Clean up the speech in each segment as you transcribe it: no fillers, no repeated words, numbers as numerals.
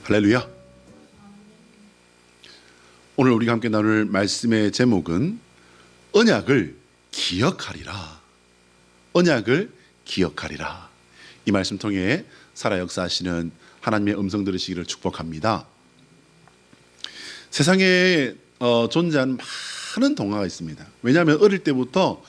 할렐루야. 오늘 우리가 함께 나눌 말씀의 제목은 언약을 기억하리라. 언약을 기억하리라. 이 말씀 통해 살아 역사하시는 하나님의 음성 들으시기를 축복합니다. 세상에 존재하는 많은 동화가 있습니다. 왜냐하면 어릴 때부터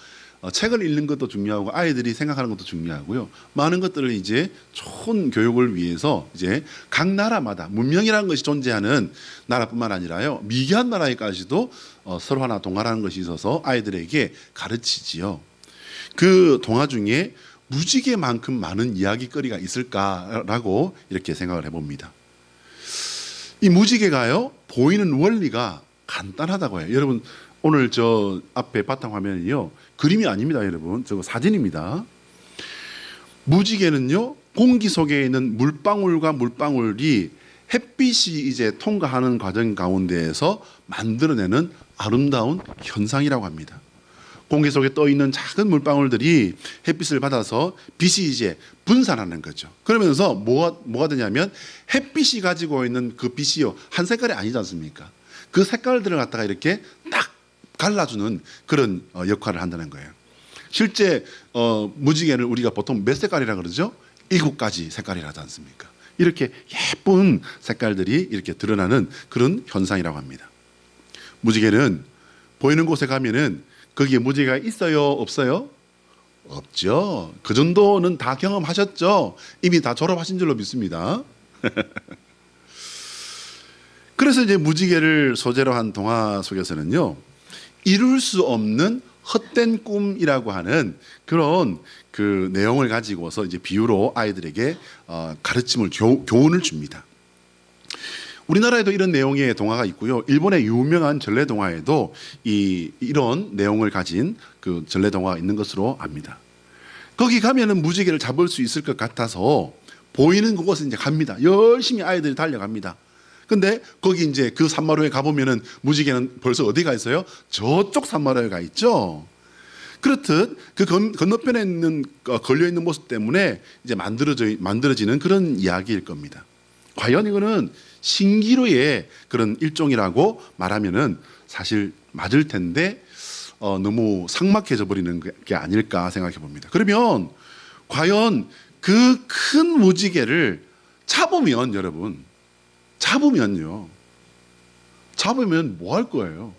책을 읽는 것도 중요하고 아이들이 생각하는 것도 중요하고요. 많은 것들을 이제 좋은 교육을 위해서 이제 각 나라마다 문명이라는 것이 존재하는 나라뿐만 아니라요, 미개한 나라에까지도 서로 하나 동화라는 것이 있어서 아이들에게 가르치지요. 그 동화 중에 무지개만큼 많은 이야기거리가 있을까라고 이렇게 생각을 해봅니다. 이 무지개가요, 보이는 원리가 간단하다고 해요. 여러분, 오늘 저 앞에 바탕화면이요, 그림이 아닙니다. 여러분, 저거 사진입니다. 무지개는요, 공기 속에 있는 물방울과 물방울이 햇빛이 이제 통과하는 과정 가운데에서 만들어내는 아름다운 현상이라고 합니다. 공기 속에 떠 있는 작은 물방울들이 햇빛을 받아서 빛이 이제 분산하는 거죠. 그러면서 뭐가 되냐면 햇빛이 가지고 있는 그 빛이요, 한 색깔이 아니지 않습니까? 그 색깔들을 갖다가 이렇게 딱 갈라주는 그런 역할을 한다는 거예요. 실제 무지개를 우리가 보통 몇 색깔이라 그러죠? 7가지 색깔이라지 않습니까? 이렇게 예쁜 색깔들이 이렇게 드러나는 그런 현상이라고 합니다. 무지개는 보이는 곳에 가면은 거기에 무지개가 있어요, 없어요? 없죠. 그 정도는 다 경험하셨죠? 이미 다 졸업하신 줄로 믿습니다. 그래서 이제 무지개를 소재로 한 동화 속에서는요, 이룰 수 없는 헛된 꿈이라고 하는 그런 그 내용을 가지고서 이제 비유로 아이들에게 가르침을 교훈을 줍니다. 우리나라에도 이런 내용의 동화가 있고요. 일본의 유명한 전래 동화에도 이런 내용을 가진 그 전래 동화가 있는 것으로 압니다. 거기 가면은 무지개를 잡을 수 있을 것 같아서 보이는 그곳에 이제 갑니다. 열심히 아이들이 달려갑니다. 근데 거기 이제 그 산마루에 가보면은 무지개는 벌써 어디 가 있어요? 저쪽 산마루에 가 있죠. 그렇듯 그 건너편에 있는 걸려 있는 모습 때문에 이제 만들어지는 그런 이야기일 겁니다. 과연 이거는 신기루의 그런 일종이라고 말하면은 사실 맞을 텐데 너무 삭막해져 버리는 게 아닐까 생각해 봅니다. 그러면 과연 그 큰 무지개를 잡으면 여러분, 잡으면 뭐 할 거예요?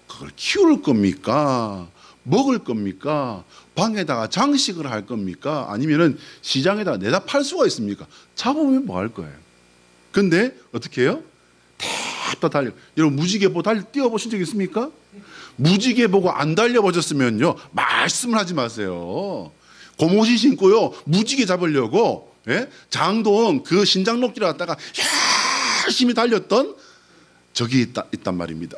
그걸 키울 겁니까? 먹을 겁니까? 방에다가 장식을 할 겁니까? 아니면은 시장에다가 내다 팔 수가 있습니까? 잡으면 뭐 할 거예요? 근데 어떻게 해요? 다 달려. 여러분, 무지개 보고 뛰어보신 적 있습니까? 무지개 보고 안 달려보셨으면요, 말씀을 하지 마세요. 고무신 신고요, 무지개 잡으려고 장동 그 신장로길을 갖다가 열심히 달렸던 적이 있단 말입니다.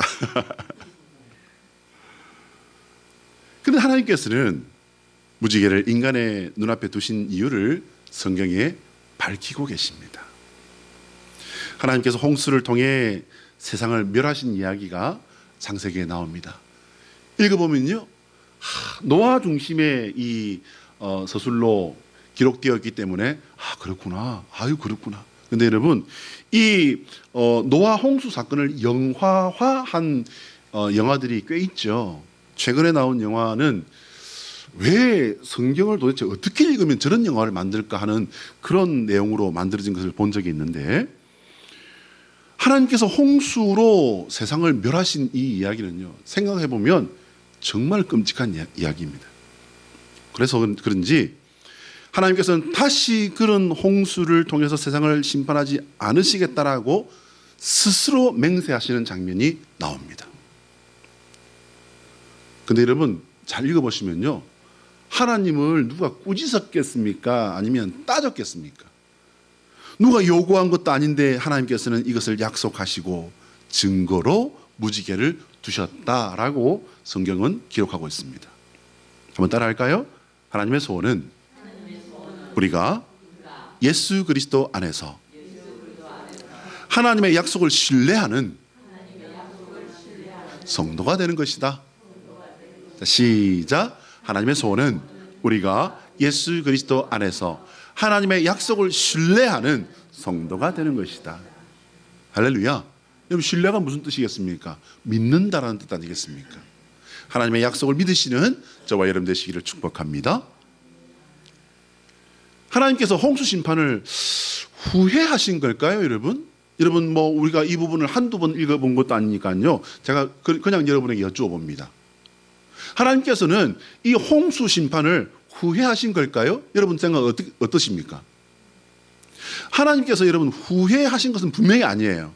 그런데 하나님께서는 무지개를 인간의 눈앞에 두신 이유를 성경에 밝히고 계십니다. 하나님께서 홍수를 통해 세상을 멸하신 이야기가 창세기에 나옵니다. 읽어보면요, 노아 중심의 이 서술로 기록되어 있기 때문에 그렇구나, 그렇구나. 근데 여러분, 이 노아 홍수 사건을 영화화한 영화들이 꽤 있죠. 최근에 나온 영화는 왜 성경을 도대체 어떻게 읽으면 저런 영화를 만들까 하는 그런 내용으로 만들어진 것을 본 적이 있는데, 하나님께서 홍수로 세상을 멸하신 이 이야기는요, 생각해 보면 정말 끔찍한 이야기입니다. 그래서 그런지 하나님께서는 다시 그런 홍수를 통해서 세상을 심판하지 않으시겠다라고 스스로 맹세하시는 장면이 나옵니다. 근데 여러분, 잘 읽어보시면요, 하나님을 누가 꾸짖었겠습니까? 아니면 따졌겠습니까? 누가 요구한 것도 아닌데 하나님께서는 이것을 약속하시고 증거로 무지개를 두셨다라고 성경은 기록하고 있습니다. 한번 따라할까요? 하나님의 소원은 우리가 예수 그리스도 안에서 하나님의 약속을 신뢰하는 성도가 되는 것이다. 시작. 하나님의 소원은 우리가 예수 그리스도 안에서 하나님의 약속을 신뢰하는 성도가 되는 것이다. 할렐루야. 여러분 신뢰가 무슨 뜻이겠습니까? 믿는다라는 뜻 아니겠습니까? 하나님의 약속을 믿으시는 저와 여러분 되시기를 축복합니다. 하나님께서 홍수 심판을 후회하신 걸까요, 여러분? 여러분 뭐 우리가 이 부분을 한두 번 읽어본 것도 아니니까요. 제가 그냥 여러분에게 여쭈어봅니다. 하나님께서는 이 홍수 심판을 후회하신 걸까요? 여러분 생각 어떠십니까? 하나님께서 여러분 후회하신 것은 분명히 아니에요.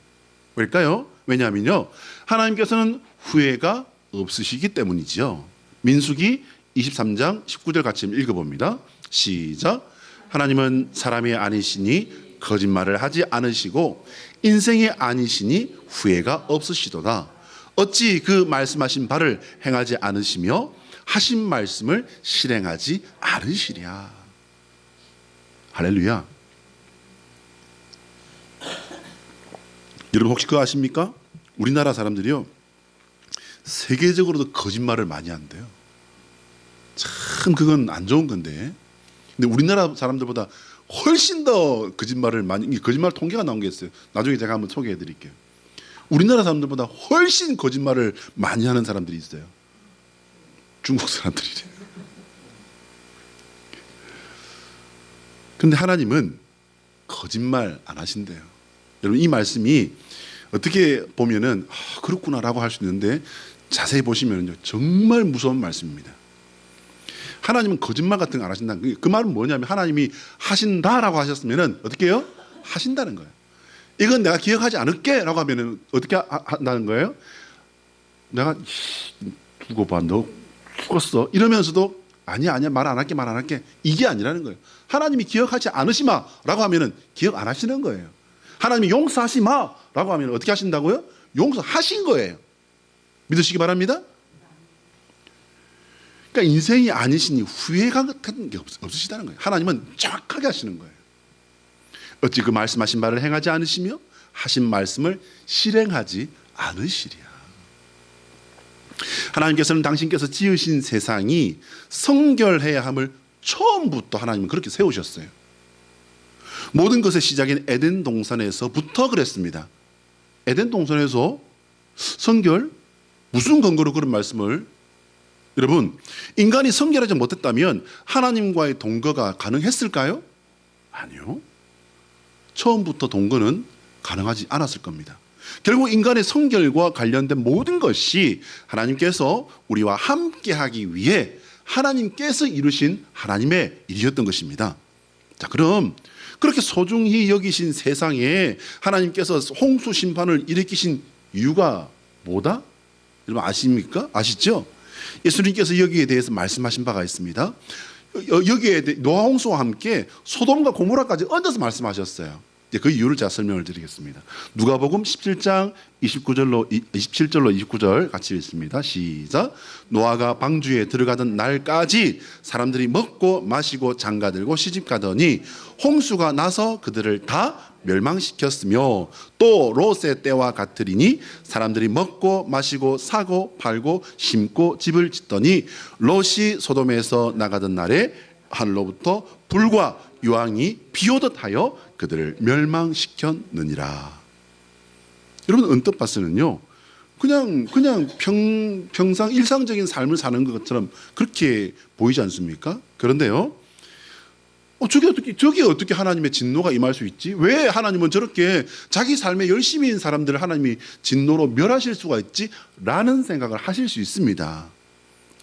왜일까요? 왜냐하면요, 하나님께서는 후회가 없으시기 때문이죠. 민수기 23장 19절 같이 읽어봅니다. 시작. 하나님은 사람이 아니시니 거짓말을 하지 않으시고 인생이 아니시니 후회가 없으시도다. 어찌 그 말씀하신 바를 행하지 않으시며 하신 말씀을 실행하지 않으시랴. 할렐루야. 여러분 혹시 그거 아십니까? 우리나라 사람들이요, 세계적으로도 거짓말을 많이 한대요. 참 그건 안 좋은 건데, 근데 우리나라 사람들보다 훨씬 더 거짓말을 많이, 거짓말 통계가 나온 게 있어요. 나중에 제가 한번 소개해 드릴게요. 우리나라 사람들보다 훨씬 거짓말을 많이 하는 사람들이 있어요. 중국 사람들이래요. 근데 하나님은 거짓말 안 하신대요. 여러분 이 말씀이 어떻게 보면은 그렇구나라고 할 수 있는데 자세히 보시면요 정말 무서운 말씀입니다. 하나님은 거짓말 같은 거 안 하신다는 그 말은 뭐냐면 하나님이 하신다라고 하셨으면은 어떻게 해요? 하신다는 거예요. 이건 내가 기억하지 않을게라고 하면은 어떻게 한다는 거예요? 내가 두고 봐, 너 죽었어 이러면서도 아니야 말 안 할게 이게 아니라는 거예요. 하나님이 기억하지 않으시마라고 하면은 기억 안 하시는 거예요. 하나님이 용서하시마라고 하면 어떻게 하신다고요? 용서하신 거예요. 믿으시기 바랍니다. 그러니까 인생이 아니시니 후회가 같은 게 없으시다는 거예요. 하나님은 정확하게 하시는 거예요. 어찌 그 말씀하신 바를 행하지 않으시며 하신 말씀을 실행하지 않으시랴. 하나님께서는 당신께서 지으신 세상이 성결해야 함을 처음부터 하나님은 그렇게 세우셨어요. 모든 것의 시작인 에덴 동산에서부터 그랬습니다. 에덴 동산에서 성결? 무슨 근거로 그런 말씀을? 여러분, 인간이 성결하지 못했다면 하나님과의 동거가 가능했을까요? 아니요. 처음부터 동거는 가능하지 않았을 겁니다. 결국 인간의 성결과 관련된 모든 것이 하나님께서 우리와 함께하기 위해 하나님께서 이루신 하나님의 일이었던 것입니다. 자, 그럼 그렇게 소중히 여기신 세상에 하나님께서 홍수 심판을 일으키신 이유가 뭐다? 여러분 아십니까? 아시죠? 예수님께서 여기에 대해서 말씀하신 바가 있습니다. 여기에 노아 홍수와 함께 소돔과 고모라까지 얹어서 말씀하셨어요. 그 이유를 제가 설명을 드리겠습니다. 누가복음 17장 27절로 29절 같이 읽습니다. 시작. 노아가 방주에 들어가던 날까지 사람들이 먹고 마시고 장가들고 시집가더니 홍수가 나서 그들을 다 멸망시켰으며 또 롯의 때와 같으리니 사람들이 먹고 마시고 사고 팔고 심고 집을 짓더니 롯이 소돔에서 나가던 날에 하늘로부터 불과 유황이 비오듯 하여 그들을 멸망시켰느니라. 여러분 언뜻 봤으면요 그냥 평상 일상적인 삶을 사는 것처럼 그렇게 보이지 않습니까? 그런데요 저게 어떻게 하나님의 진노가 임할 수 있지? 왜 하나님은 저렇게 자기 삶에 열심히인 사람들을 하나님이 진노로 멸하실 수가 있지? 라는 생각을 하실 수 있습니다.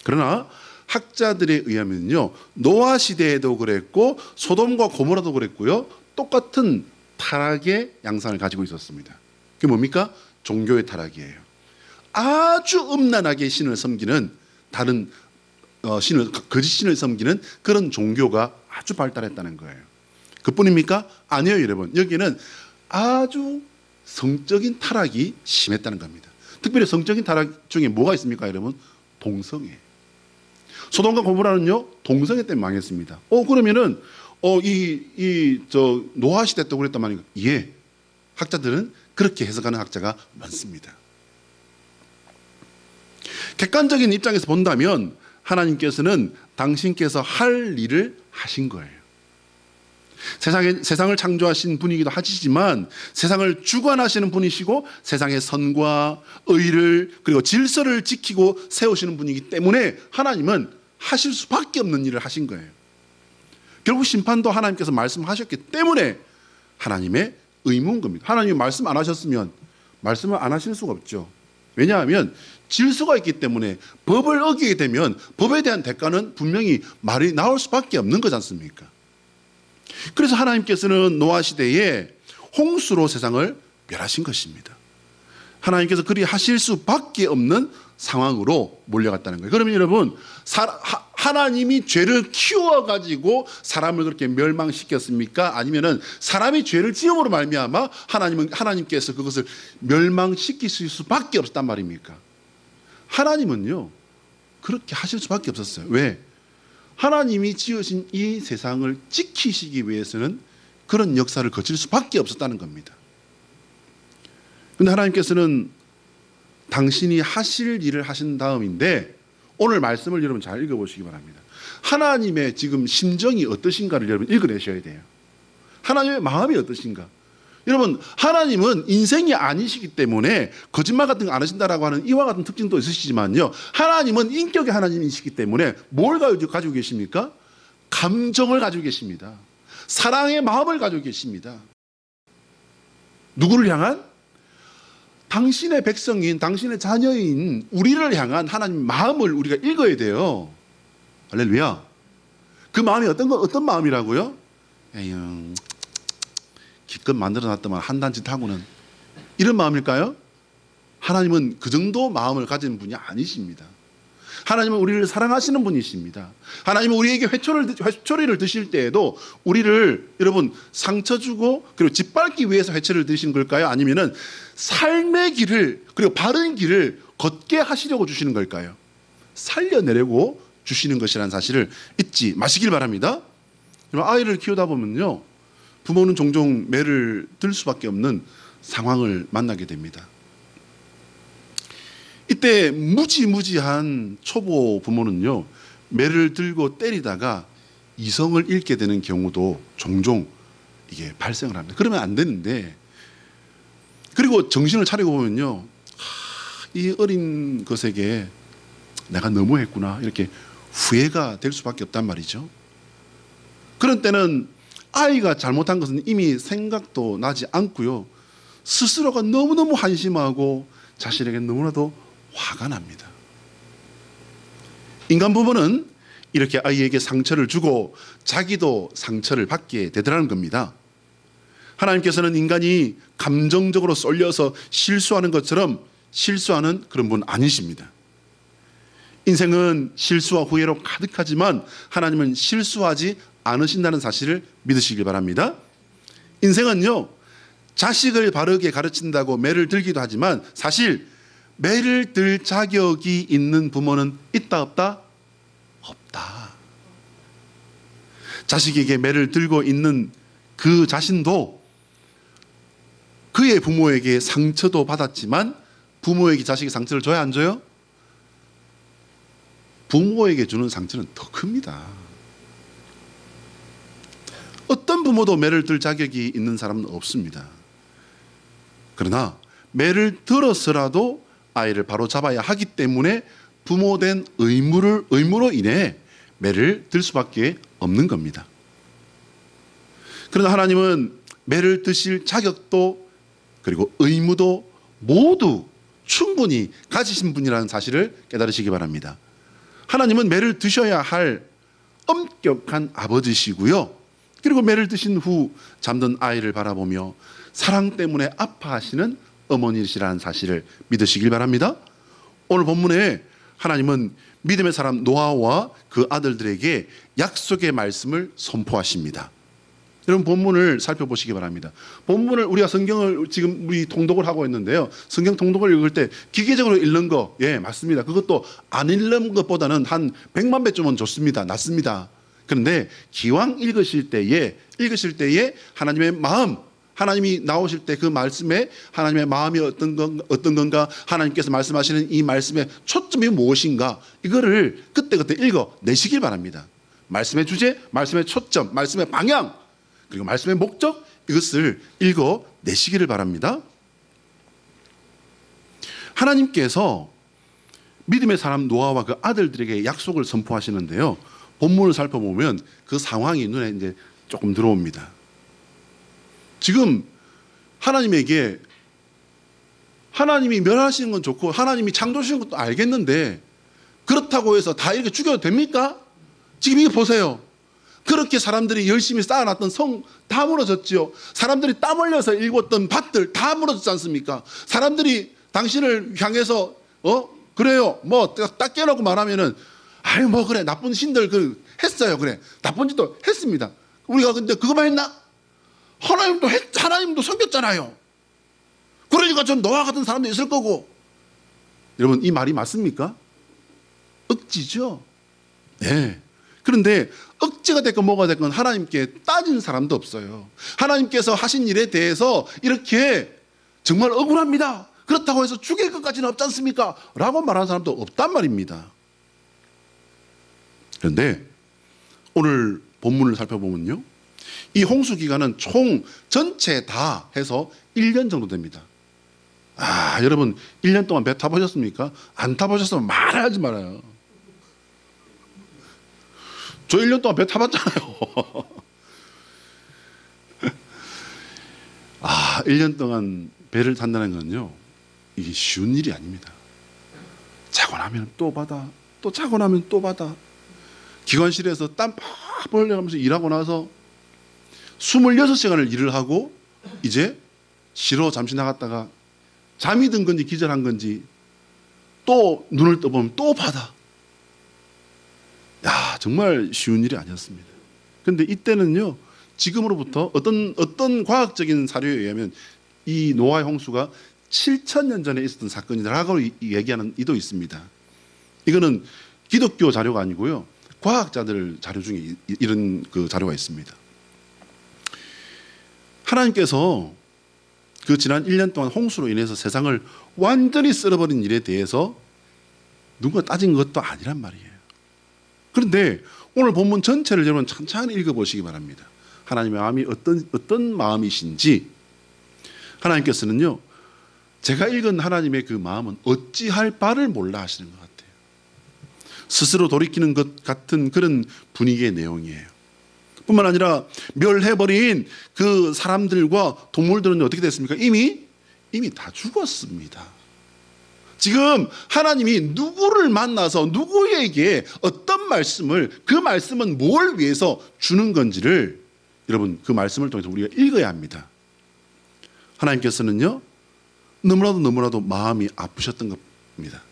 그러나 학자들에 의하면요 노아 시대에도 그랬고 소돔과 고모라도 그랬고요 똑같은 타락의 양상을 가지고 있었습니다. 그게 뭡니까? 종교의 타락이에요. 아주 음란하게 신을 섬기는 다른 거짓 신을 섬기는 그런 종교가 아주 발달했다는 거예요. 그뿐입니까? 아니에요, 여러분. 여기는 아주 성적인 타락이 심했다는 겁니다. 특별히 성적인 타락 중에 뭐가 있습니까, 여러분? 동성애. 소돔과 고모라는요 동성애 때문에 망했습니다. 그러면은 노아 시대 때 그랬단 말이에요. 예, 학자들은 그렇게 해석하는 학자가 많습니다. 객관적인 입장에서 본다면 하나님께서는 당신께서 할 일을 하신 거예요. 세상을 창조하신 분이기도 하시지만 세상을 주관하시는 분이시고 세상의 선과 의를 그리고 질서를 지키고 세우시는 분이기 때문에 하나님은 하실 수밖에 없는 일을 하신 거예요. 결국 심판도 하나님께서 말씀하셨기 때문에 하나님의 의무인 겁니다. 하나님이 말씀 안 하셨으면 말씀을 안 하실 수가 없죠. 왜냐하면 질서가 있기 때문에 법을 어기게 되면 법에 대한 대가는 분명히 말이 나올 수밖에 없는 거지 않습니까? 그래서 하나님께서는 노아 시대에 홍수로 세상을 멸하신 것입니다. 하나님께서 그리 하실 수밖에 없는 상황으로 몰려갔다는 거예요. 그러면 여러분, 하나님이 죄를 키워가지고 사람을 그렇게 멸망시켰습니까? 아니면은 사람이 죄를 지음으로 말미암아 하나님께서 그것을 멸망시키실 수밖에 없었단 말입니까? 하나님은요 그렇게 하실 수밖에 없었어요. 왜? 하나님이 지으신 이 세상을 지키시기 위해서는 그런 역사를 거칠 수밖에 없었다는 겁니다. 그런데 하나님께서는 당신이 하실 일을 하신 다음인데 오늘 말씀을 여러분 잘 읽어보시기 바랍니다. 하나님의 지금 심정이 어떠신가를 여러분 읽어내셔야 돼요. 하나님의 마음이 어떠신가? 여러분, 하나님은 인생이 아니시기 때문에 거짓말 같은 거 안 하신다라고 하는 이와 같은 특징도 있으시지만요, 하나님은 인격의 하나님이시기 때문에 뭘 가지고 계십니까? 감정을 가지고 계십니다. 사랑의 마음을 가지고 계십니다. 누구를 향한? 당신의 백성인, 당신의 자녀인 우리를 향한 하나님의 마음을 우리가 읽어야 돼요. 할렐루야. 그 마음이 어떤 마음이라고요? 에휴, 기껏 만들어놨더만 한단짓 하고는, 이런 마음일까요? 하나님은 그 정도 마음을 가진 분이 아니십니다. 하나님은 우리를 사랑하시는 분이십니다. 하나님은 우리에게 회초리를 드실 때에도 우리를 여러분 상처 주고 그리고 짓밟기 위해서 회초리를 드시는 걸까요? 아니면은 삶의 길을 그리고 바른 길을 걷게 하시려고 주시는 걸까요? 살려내려고 주시는 것이라는 사실을 잊지 마시길 바랍니다. 아이를 키우다 보면요, 부모는 종종 매를 들 수밖에 없는 상황을 만나게 됩니다. 이때 무지무지한 초보 부모는요, 매를 들고 때리다가 이성을 잃게 되는 경우도 종종 이게 발생을 합니다. 그러면 안 되는데, 그리고 정신을 차리고 보면요, 이 어린 것에게 내가 너무했구나 이렇게 후회가 될 수밖에 없단 말이죠. 그런 때는 아이가 잘못한 것은 이미 생각도 나지 않고요, 스스로가 너무너무 한심하고 자신에게 너무나도 화가 납니다. 인간 부모는 이렇게 아이에게 상처를 주고 자기도 상처를 받게 되더라는 겁니다. 하나님께서는 인간이 감정적으로 쏠려서 실수하는 것처럼 실수하는 그런 분 아니십니다. 인생은 실수와 후회로 가득하지만 하나님은 실수하지 않으신다는 사실을 믿으시길 바랍니다. 인생은요, 자식을 바르게 가르친다고 매를 들기도 하지만 사실 매를 들 자격이 있는 부모는 있다 없다? 없다. 자식에게 매를 들고 있는 그 자신도 그의 부모에게 상처도 받았지만 부모에게 자식이 상처를 줘야 안 줘요? 부모에게 주는 상처는 더 큽니다. 어떤 부모도 매를 들 자격이 있는 사람은 없습니다. 그러나 매를 들어서라도 아이를 바로 잡아야 하기 때문에 부모된 의무로 인해 매를 들 수밖에 없는 겁니다. 그러나 하나님은 매를 드실 자격도 그리고 의무도 모두 충분히 가지신 분이라는 사실을 깨달으시기 바랍니다. 하나님은 매를 드셔야 할 엄격한 아버지시고요, 그리고 매를 드신 후 잠든 아이를 바라보며 사랑 때문에 아파하시는 어머니시라는 사실을 믿으시길 바랍니다. 오늘 본문에 하나님은 믿음의 사람 노아와 그 아들들에게 약속의 말씀을 선포하십니다. 여러분, 본문을 살펴보시기 바랍니다. 본문을 우리가 성경을 지금 우리 통독을 하고 있는데요, 성경 통독을 읽을 때 기계적으로 읽는 거, 예, 맞습니다. 그것도 안 읽는 것보다는 한 100만 배쯤은 좋습니다. 낫습니다. 그런데 기왕 읽으실 때에 하나님의 마음, 하나님이 나오실 때 그 말씀에 하나님의 마음이 어떤 건가, 하나님께서 말씀하시는 이 말씀의 초점이 무엇인가, 이거를 그때그때 읽어내시길 바랍니다. 말씀의 주제, 말씀의 초점, 말씀의 방향, 그리고 말씀의 목적, 이것을 읽어내시기를 바랍니다. 하나님께서 믿음의 사람 노아와 그 아들들에게 약속을 선포하시는데요. 본문을 살펴보면 그 상황이 눈에 이제 조금 들어옵니다. 지금 하나님에게 하나님이 멸하시는 건 좋고 하나님이 창조하시는 것도 알겠는데 그렇다고 해서 다 이렇게 죽여도 됩니까? 지금 이거 보세요. 그렇게 사람들이 열심히 쌓아놨던 성 다 무너졌죠. 사람들이 땀 흘려서 일궜던 밭들 다 무너졌지 않습니까? 사람들이 당신을 향해서 그래요. 뭐 딱 깨놓고 말하면은 아유 뭐 그래 나쁜 신들 그 했어요. 그래 나쁜 짓도 했습니다. 우리가 근데 그거만 했나? 하나님도 섬겼잖아요. 그러니까 전 노아 같은 사람도 있을 거고. 여러분 이 말이 맞습니까? 억지죠. 네. 그런데 억지가 됐건 뭐가 됐건 하나님께 따진 사람도 없어요. 하나님께서 하신 일에 대해서 이렇게 정말 억울합니다. 그렇다고 해서 죽일 것까지는 없지 않습니까? 라고 말하는 사람도 없단 말입니다. 그런데 오늘 본문을 살펴보면요. 이 홍수 기간은 총 전체 다 해서 1년 정도 됩니다. 여러분 1년 동안 배 타보셨습니까? 안 타보셨으면 말하지 말아요. 저 1년 동안 배 타봤잖아요. 1년 동안 배를 탄다는 건요. 이게 쉬운 일이 아닙니다. 자고 나면 또 바다, 또 자고 나면 또 바다. 기관실에서 땀 팍 벌려가면서 일하고 나서 26시간을 일을 하고 이제 쉬러 잠시 나갔다가 잠이 든 건지 기절한 건지 또 눈을 떠보면 또 바다. 정말 쉬운 일이 아니었습니다. 그런데 이때는요. 지금으로부터 어떤 과학적인 사료에 의하면 이 노아의 홍수가 7,000년 전에 있었던 사건이라고 얘기하는 이도 있습니다. 이거는 기독교 자료가 아니고요. 과학자들 자료 중에 이런 그 자료가 있습니다. 하나님께서 그 지난 1년 동안 홍수로 인해서 세상을 완전히 쓸어버린 일에 대해서 누가 따진 것도 아니란 말이에요. 그런데 오늘 본문 전체를 여러분 천천히 읽어보시기 바랍니다. 하나님의 마음이 어떤 마음이신지 하나님께서는요. 제가 읽은 하나님의 그 마음은 어찌할 바를 몰라 하시는 것 같아요. 스스로 돌이키는 것 같은 그런 분위기의 내용이에요. 뿐만 아니라 멸해버린 그 사람들과 동물들은 어떻게 됐습니까? 이미 다 죽었습니다. 지금 하나님이 누구를 만나서 누구에게 어떤 말씀을 그 말씀은 뭘 위해서 주는 건지를 여러분 그 말씀을 통해서 우리가 읽어야 합니다. 하나님께서는요. 너무나도 마음이 아프셨던 겁니다.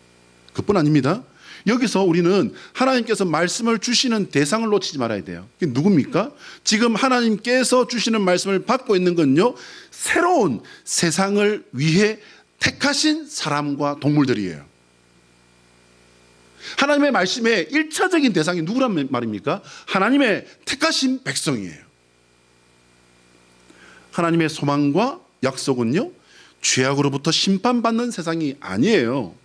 그뿐 아닙니다. 여기서 우리는 하나님께서 말씀을 주시는 대상을 놓치지 말아야 돼요. 그게 누굽니까? 지금 하나님께서 주시는 말씀을 받고 있는 건요. 새로운 세상을 위해 택하신 사람과 동물들이에요. 하나님의 말씀의 1차적인 대상이 누구란 말입니까? 하나님의 택하신 백성이에요. 하나님의 소망과 약속은요. 죄악으로부터 심판받는 세상이 아니에요.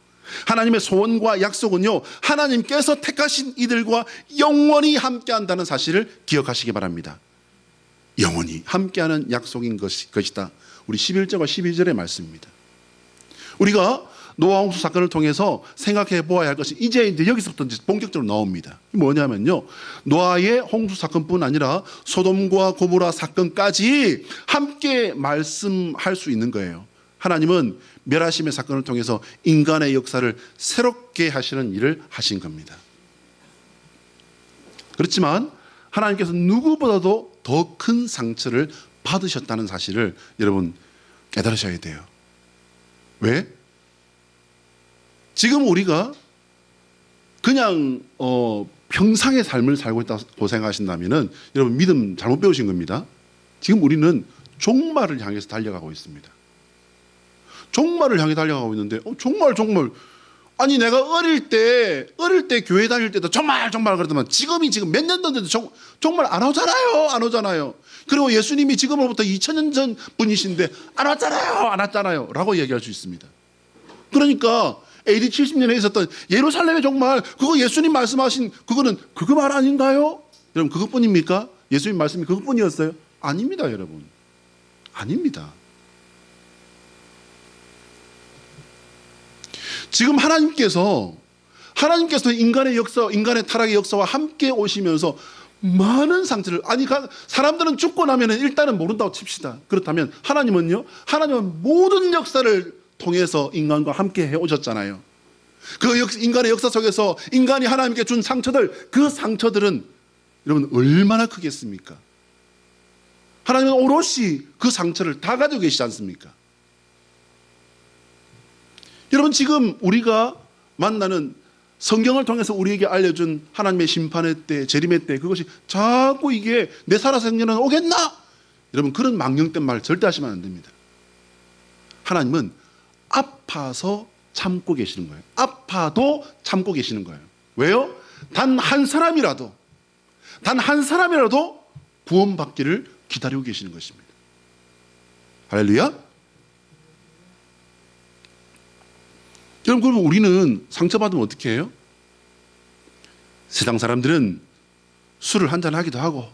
하나님의 소원과 약속은요. 하나님께서 택하신 이들과 영원히 함께한다는 사실을 기억하시기 바랍니다. 영원히 함께하는 약속인 것이다. 우리 11절과 12절의 말씀입니다. 우리가 노아 홍수 사건을 통해서 생각해 보아야 할 것이 이제 여기서부터 본격적으로 나옵니다. 뭐냐면요. 노아의 홍수 사건뿐 아니라 소돔과 고모라 사건까지 함께 말씀할 수 있는 거예요. 하나님은 멸하심의 사건을 통해서 인간의 역사를 새롭게 하시는 일을 하신 겁니다. 그렇지만 하나님께서 누구보다도 더 큰 상처를 받으셨다는 사실을 여러분 깨달으셔야 돼요. 왜? 지금 우리가 그냥 평상의 삶을 살고 있다고 생각하신다면 여러분 믿음 잘못 배우신 겁니다. 지금 우리는 종말을 향해서 달려가고 있습니다. 종말을 향해 달려가고 있는데 정말 아니 내가 어릴 때 교회 다닐 때도 정말 그러더만 지금 몇 년 됐는데도 정말 안 오잖아요. 그리고 예수님이 지금으로부터 2000년 전 분이신데 안 왔잖아요 라고 얘기할 수 있습니다. 그러니까 AD 70년에 있었던 예루살렘의 종말 그거 예수님 말씀하신 그거 말 아닌가요? 여러분 그것뿐입니까? 예수님 말씀이 그것뿐이었어요? 아닙니다, 여러분. 아닙니다. 지금 하나님께서 인간의 역사, 인간의 타락의 역사와 함께 오시면서 많은 상처를, 사람들은 죽고 나면 일단은 모른다고 칩시다. 그렇다면 하나님은 모든 역사를 통해서 인간과 함께 해 오셨잖아요. 인간의 역사 속에서 인간이 하나님께 준 상처들, 그 상처들은 여러분 얼마나 크겠습니까? 하나님은 오롯이 그 상처를 다 가지고 계시지 않습니까? 여러분, 지금 우리가 만나는 성경을 통해서 우리에게 알려준 하나님의 심판의 때, 재림의 때, 그것이 자꾸 이게 내 살아서 생전은 오겠나? 여러분, 그런 망령된 말 절대 하시면 안 됩니다. 하나님은 아파서 참고 계시는 거예요. 아파도 참고 계시는 거예요. 왜요? 단 한 사람이라도 구원받기를 기다리고 계시는 것입니다. 할렐루야. 여러분, 그러면 우리는 상처받으면 어떻게 해요? 세상 사람들은 술을 한잔하기도 하고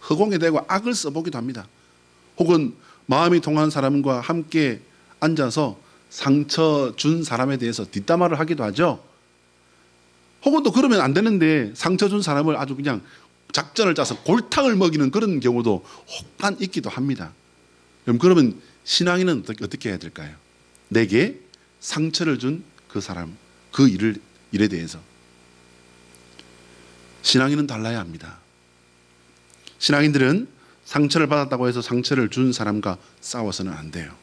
허공에 대고 악을 써보기도 합니다. 혹은 마음이 통한 사람과 함께 앉아서 상처 준 사람에 대해서 뒷담화를 하기도 하죠. 혹은 또 그러면 안 되는데 상처 준 사람을 아주 그냥 작전을 짜서 골탕을 먹이는 그런 경우도 혹간 있기도 합니다. 그러면 신앙인은 어떻게 해야 될까요? 내게 상처를 준 그 사람, 그 일에 대해서 신앙인은 달라야 합니다. 신앙인들은 상처를 받았다고 해서 상처를 준 사람과 싸워서는 안 돼요.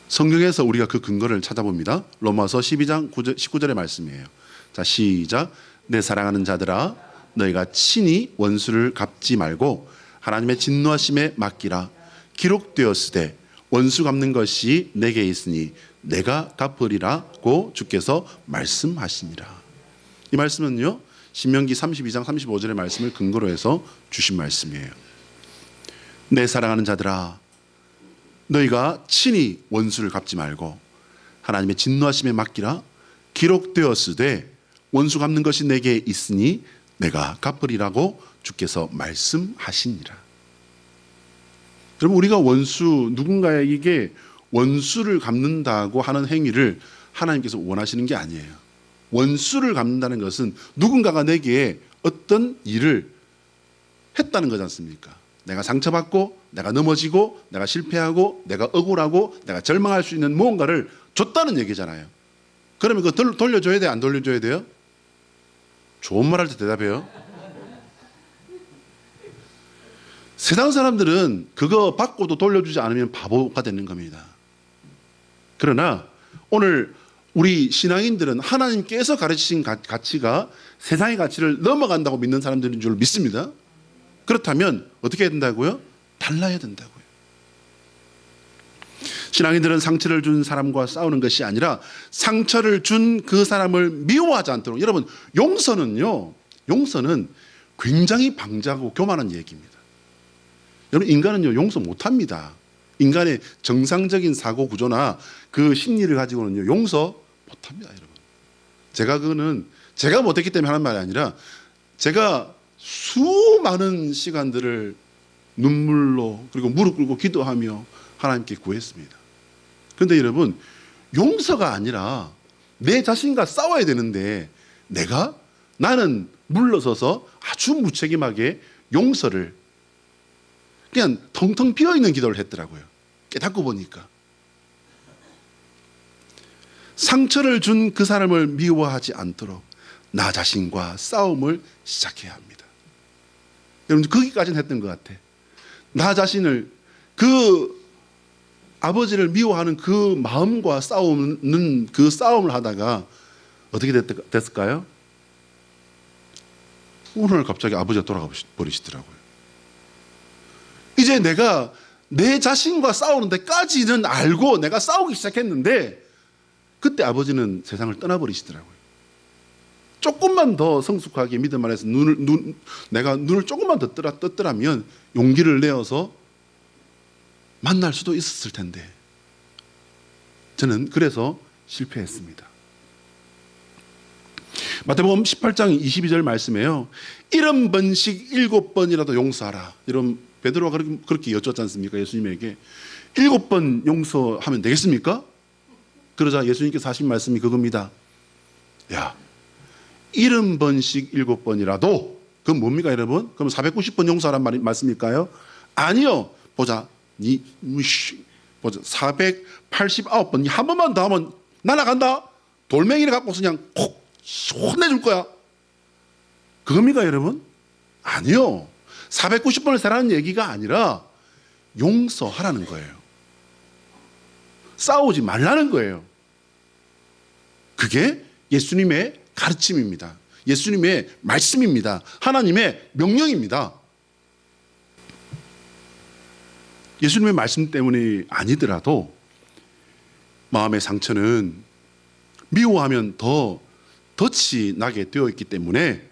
성경에서 우리가 그 근거를 찾아봅니다. 로마서 12장 19절의 말씀이에요. 자, 시작. 내 사랑하는 자들아, 너희가 친히 원수를 갚지 말고 하나님의 진노하심에 맡기라. 기록되었으되 원수 갚는 것이 내게 있으니 내가 갚으리라고 주께서 말씀하시니라. 이 말씀은요, 신명기 32장 35절의 말씀을 근거로 해서 주신 말씀이에요. 내 사랑하는 자들아, 너희가 친히 원수를 갚지 말고 하나님의 진노하심에 맡기라. 기록되었으되 원수 갚는 것이 내게 있으니 내가 갚으리라고 주께서 말씀하시니라. 여러분, 우리가 누군가에게 원수를 갚는다고 하는 행위를 하나님께서 원하시는 게 아니에요. 원수를 갚는다는 것은 누군가가 내게 어떤 일을 했다는 거지 않습니까? 내가 상처받고, 내가 넘어지고, 내가 실패하고, 내가 억울하고, 내가 절망할 수 있는 무언가를 줬다는 얘기잖아요. 그러면 그거 돌려줘야 돼요? 안 돌려줘야 돼요? 좋은 말 할 때 대답해요. 세상 사람들은 그거 받고도 돌려주지 않으면 바보가 되는 겁니다. 그러나 오늘 우리 신앙인들은 하나님께서 가르치신 가치가 세상의 가치를 넘어간다고 믿는 사람들인 줄 믿습니다. 그렇다면 어떻게 해야 된다고요? 달라야 된다고요. 신앙인들은 상처를 준 사람과 싸우는 것이 아니라 상처를 준 그 사람을 미워하지 않도록. 여러분, 용서는 굉장히 방자하고 교만한 얘기입니다. 여러분, 인간은요, 용서 못합니다. 인간의 정상적인 사고 구조나 그 심리를 가지고는요, 용서 못합니다, 여러분. 제가 못했기 때문에 하는 말이 아니라 제가 수많은 시간들을 눈물로 그리고 무릎 꿇고 기도하며 하나님께 구했습니다. 그런데 여러분, 용서가 아니라 내 자신과 싸워야 되는데 나는 물러서서 아주 무책임하게 용서를 그냥 텅텅 비어있는 기도를 했더라고요. 깨닫고 보니까 상처를 준 그 사람을 미워하지 않도록 나 자신과 싸움을 시작해야 합니다. 여러분, 거기까지는 했던 것 같아. 나 자신을, 그 아버지를 미워하는 그 마음과 싸우는 그 싸움을 하다가 어떻게 됐을까요? 오늘 갑자기 아버지가 돌아가 버리시더라고요. 이제 내가 내 자신과 싸우는 데까지는 알고 내가 싸우기 시작했는데 그때 아버지는 세상을 떠나버리시더라고요. 조금만 더 성숙하게 믿음 안에서 내가 눈을 조금만 더 떴더라면 용기를 내어서 만날 수도 있었을 텐데 저는 그래서 실패했습니다. 마태복음 18장 22절 말씀에요. 70번씩 7번이라도 용서하라. 이런 베드로가 그렇게 여쭙지 않습니까? 예수님에게 7번 용서하면 되겠습니까? 그러자 예수님께서 하신 말씀이 그겁니다. 야, 70번씩 7번이라도 그건 뭡니까 여러분? 그럼 490번 용서하란 말씀일까요? 아니요. 보자. 보자. 489번 한 번만 더 하면 날아간다. 돌멩이를 갖고서 그냥 콕 혼내줄 거야. 그겁니까 여러분? 아니요. 490번을 세라는 얘기가 아니라 용서하라는 거예요. 싸우지 말라는 거예요. 그게 예수님의 가르침입니다. 예수님의 말씀입니다. 하나님의 명령입니다. 예수님의 말씀 때문이 아니더라도 마음의 상처는 미워하면 더 덫이 나게 되어 있기 때문에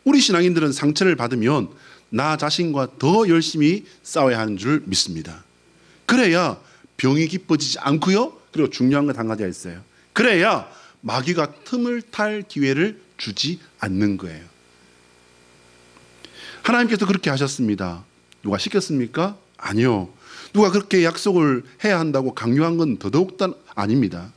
우리 신앙인들은 상처를 받으면 나 자신과 더 열심히 싸워야 하는 줄 믿습니다. 그래야 병이 깊어지지 않고요. 그리고 중요한 건 한 가지가 있어요. 그래야 마귀가 틈을 탈 기회를 주지 않는 거예요. 하나님께서 그렇게 하셨습니다. 누가 시켰습니까? 아니요. 누가 그렇게 약속을 해야 한다고 강요한 건 더더욱 아닙니다.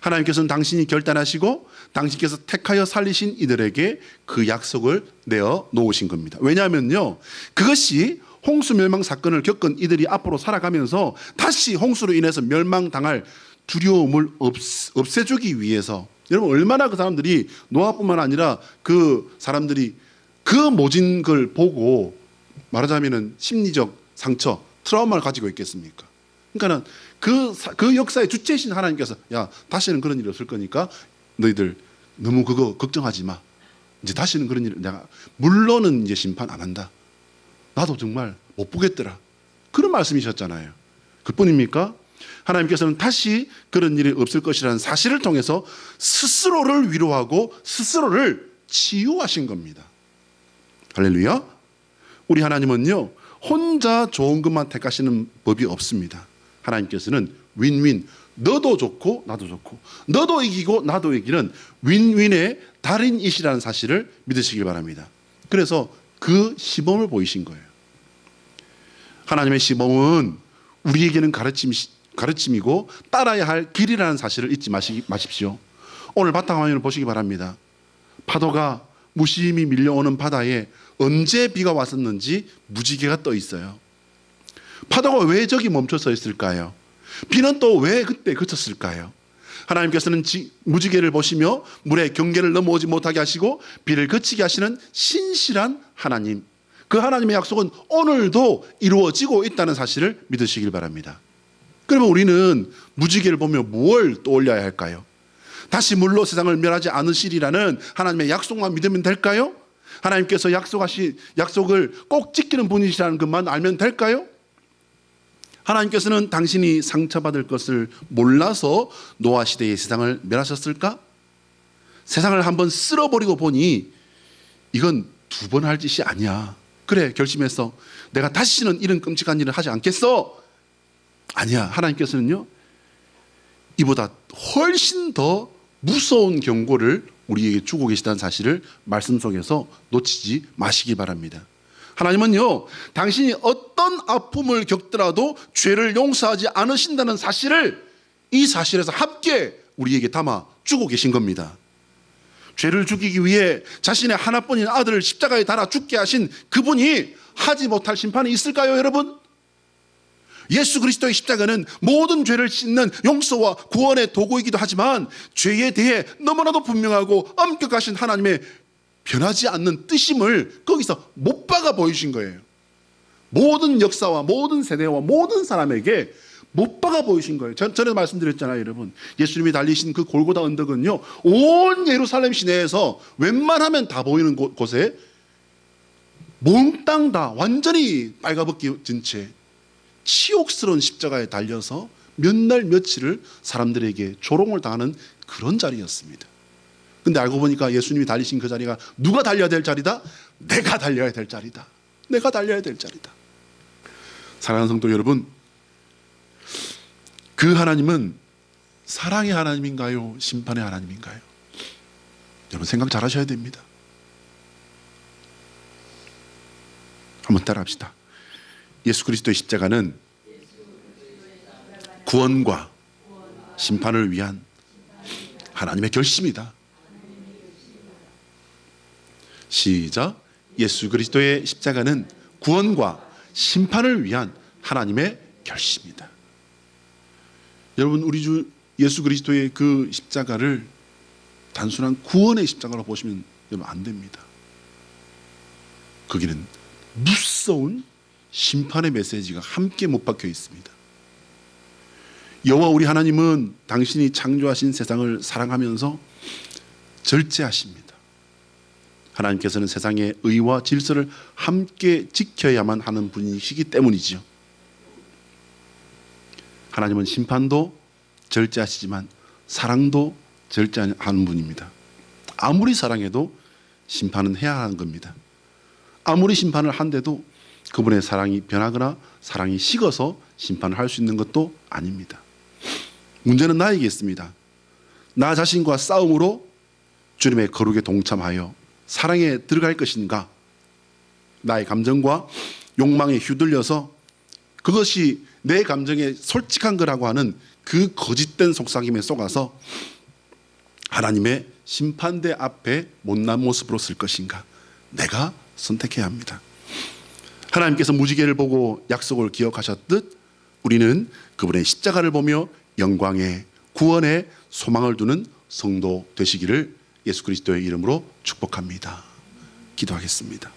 하나님께서는 당신이 결단하시고 당신께서 택하여 살리신 이들에게 그 약속을 내어 놓으신 겁니다. 왜냐하면요, 그것이 홍수 멸망 사건을 겪은 이들이 앞으로 살아가면서 다시 홍수로 인해서 멸망당할 두려움을 없애주기 위해서. 여러분, 얼마나 그 사람들이, 노아뿐만 아니라 그 사람들이 그 모진 걸 보고 말하자면 심리적 상처, 트라우마를 가지고 있겠습니까? 그러니까는 그 역사의 주체이신 하나님께서, 야, 다시는 그런 일이 없을 거니까 너희들 너무 그거 걱정하지 마. 이제 다시는 그런 일, 내가 물론은 이제 심판 안 한다. 나도 정말 못 보겠더라. 그런 말씀이셨잖아요. 그뿐입니까? 하나님께서는 다시 그런 일이 없을 것이라는 사실을 통해서 스스로를 위로하고 스스로를 치유하신 겁니다. 할렐루야. 우리 하나님은요, 혼자 좋은 것만 택하시는 법이 없습니다. 하나님께서는 윈윈, 너도 좋고 나도 좋고 너도 이기고 나도 이기는 윈윈의 달인이시라는 사실을 믿으시길 바랍니다. 그래서 그 시범을 보이신 거예요. 하나님의 시범은 우리에게는 가르침이고 따라야 할 길이라는 사실을 잊지 마십시오. 오늘 바탕화면을 보시기 바랍니다. 파도가 무심히 밀려오는 바다에 언제 비가 왔었는지 무지개가 떠 있어요. 파도가 왜 저기 멈춰서 있을까요? 비는 또 왜 그때 그쳤을까요? 하나님께서는 무지개를 보시며 물의 경계를 넘어오지 못하게 하시고 비를 그치게 하시는 신실한 하나님, 그 하나님의 약속은 오늘도 이루어지고 있다는 사실을 믿으시길 바랍니다. 그러면 우리는 무지개를 보며 무엇을 떠올려야 할까요? 다시 물로 세상을 멸하지 않으시리라는 하나님의 약속만 믿으면 될까요? 하나님께서 약속을 꼭 지키는 분이시라는 것만 알면 될까요? 하나님께서는 당신이 상처받을 것을 몰라서 노아 시대의 세상을 멸하셨을까? 세상을 한번 쓸어버리고 보니 이건 두 번 할 짓이 아니야. 그래, 결심했어. 내가 다시는 이런 끔찍한 일을 하지 않겠어. 아니야. 하나님께서는요, 이보다 훨씬 더 무서운 경고를 우리에게 주고 계시다는 사실을 말씀 속에서 놓치지 마시기 바랍니다. 하나님은요, 당신이 어떤 아픔을 겪더라도 죄를 용서하지 않으신다는 사실을 이 사실에서 함께 우리에게 담아 주고 계신 겁니다. 죄를 죽이기 위해 자신의 하나뿐인 아들을 십자가에 달아 죽게 하신 그분이 하지 못할 심판이 있을까요, 여러분? 예수 그리스도의 십자가는 모든 죄를 씻는 용서와 구원의 도구이기도 하지만 죄에 대해 너무나도 분명하고 엄격하신 하나님의 변하지 않는 뜻임을 거기서 못 박아 보이신 거예요. 모든 역사와 모든 세대와 모든 사람에게 못 박아 보이신 거예요. 전에 말씀드렸잖아요, 여러분. 예수님이 달리신 그 골고다 언덕은요, 온 예루살렘 시내에서 웬만하면 다 보이는 곳에 몽땅 다 완전히 빨가벗긴 채 치욕스러운 십자가에 달려서 몇 날 며칠을 사람들에게 조롱을 당하는 그런 자리였습니다. 근데 알고 보니까 예수님이 달리신 그 자리가 누가 달려야 될 자리다? 내가 달려야 될 자리다. 내가 달려야 될 자리다. 사랑하는 성도 여러분, 그 하나님은 사랑의 하나님인가요? 심판의 하나님인가요? 여러분 생각 잘 하셔야 됩니다. 한번 따라합시다. 예수 그리스도의 십자가는 구원과 심판을 위한 하나님의 결심이다. 시작. 예수 그리스도의 십자가는 구원과 심판을 위한 하나님의 결심이다. 여러분, 우리 주 예수 그리스도의 그 십자가를 단순한 구원의 십자가로 보시면 여러분 안 됩니다. 거기는 무서운 심판의 메시지가 함께 못 박혀 있습니다. 여호와 우리 하나님은 당신이 창조하신 세상을 사랑하면서 절제하십니다. 하나님께서는 세상의 의와 질서를 함께 지켜야만 하는 분이시기 때문이죠. 하나님은 심판도 절제하시지만 사랑도 절제하는 분입니다. 아무리 사랑해도 심판은 해야 하는 겁니다. 아무리 심판을 한데도 그분의 사랑이 변하거나 사랑이 식어서 심판을 할 수 있는 것도 아닙니다. 문제는 나에게 있습니다. 나 자신과 싸움으로 주님의 거룩에 동참하여 사랑에 들어갈 것인가? 나의 감정과 욕망에 휘둘려서 그것이 내 감정에 솔직한 거라고 하는 그 거짓된 속삭임에 속아서 하나님의 심판대 앞에 못난 모습으로 쓸 것인가? 내가 선택해야 합니다. 하나님께서 무지개를 보고 약속을 기억하셨듯 우리는 그분의 십자가를 보며 영광의 구원의 소망을 두는 성도 되시기를 예수 그리스도의 이름으로 축복합니다. 기도하겠습니다.